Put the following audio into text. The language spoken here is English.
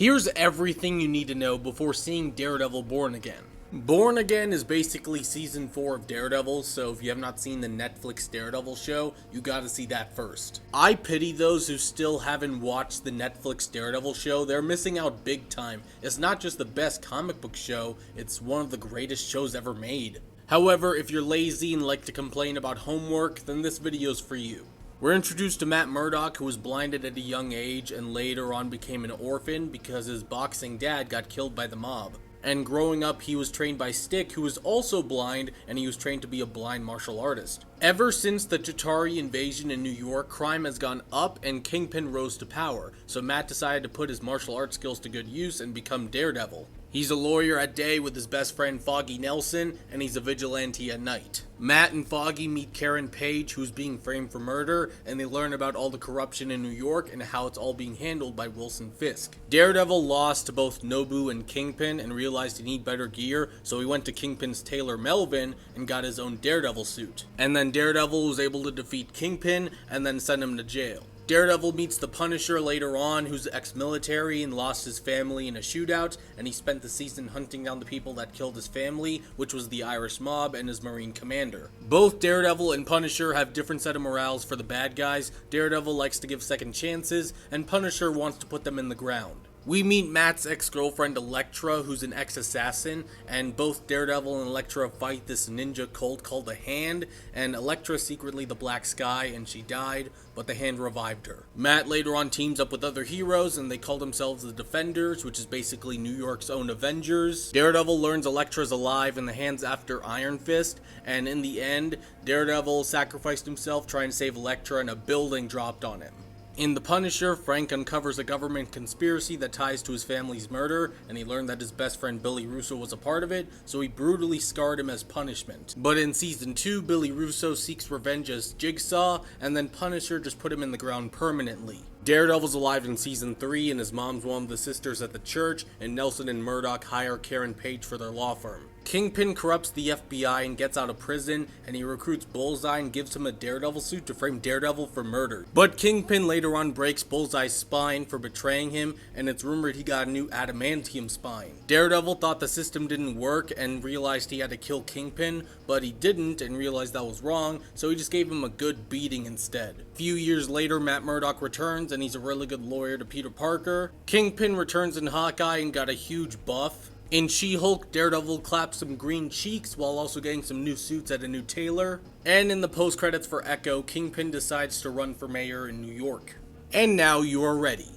Here's everything you need to know before seeing Daredevil Born Again. Born Again is basically season 4 of Daredevil, so if you have not seen the Netflix Daredevil show, you gotta see that first. I pity those who still haven't watched the Netflix Daredevil show. They're missing out big time. It's not just the best comic book show, it's one of the greatest shows ever made. However, if you're lazy and like to complain about homework, then this video's for you. We're introduced to Matt Murdock, who was blinded at a young age and later on became an orphan because his boxing dad got killed by the mob. And growing up, he was trained by Stick, who was also blind, and he was trained to be a blind martial artist. Ever since the Chitauri invasion in New York, crime has gone up and Kingpin rose to power, so Matt decided to put his martial arts skills to good use and become Daredevil. He's a lawyer at day with his best friend Foggy Nelson, and he's a vigilante at night. Matt and Foggy meet Karen Page, who's being framed for murder, and they learn about all the corruption in New York and how it's all being handled by Wilson Fisk. Daredevil lost to both Nobu and Kingpin and realized he needed better gear, so he went to Kingpin's tailor Melvin and got his own Daredevil suit. And then Daredevil was able to defeat Kingpin and then send him to jail. Daredevil meets the Punisher later on, who's ex-military and lost his family in a shootout, and he spent the season hunting down the people that killed his family, which was the Irish mob and his Marine commander. Both Daredevil and Punisher have different set of morales for the bad guys. Daredevil likes to give second chances, and Punisher wants to put them in the ground. We meet Matt's ex-girlfriend Elektra, who's an ex-assassin, and both Daredevil and Elektra fight this ninja cult called the Hand, and Elektra secretly the Black Sky, and she died, but the Hand revived her. Matt later on teams up with other heroes, and they call themselves the Defenders, which is basically New York's own Avengers. Daredevil learns Elektra's alive, and the Hand's after Iron Fist, and in the end, Daredevil sacrificed himself trying to save Elektra, and a building dropped on him. In The Punisher, Frank uncovers a government conspiracy that ties to his family's murder, and he learned that his best friend Billy Russo was a part of it, so he brutally scarred him as punishment. But in Season 2, Billy Russo seeks revenge as Jigsaw, and then Punisher just put him in the ground permanently. Daredevil's alive in Season 3, and his mom's one of the sisters at the church, and Nelson and Murdock hire Karen Page for their law firm. Kingpin corrupts the FBI and gets out of prison, and he recruits Bullseye and gives him a Daredevil suit to frame Daredevil for murder. But Kingpin later on breaks Bullseye's spine for betraying him, and it's rumored he got a new adamantium spine. Daredevil thought the system didn't work and realized he had to kill Kingpin, but he didn't and realized that was wrong, so he just gave him a good beating instead. A few years later, Matt Murdock returns, and he's a really good lawyer to Peter Parker. Kingpin returns in Hawkeye and got a huge buff. In She-Hulk, Daredevil claps some green cheeks while also getting some new suits at a new tailor. And in the post-credits for Echo, Kingpin decides to run for mayor in New York. And now you are ready.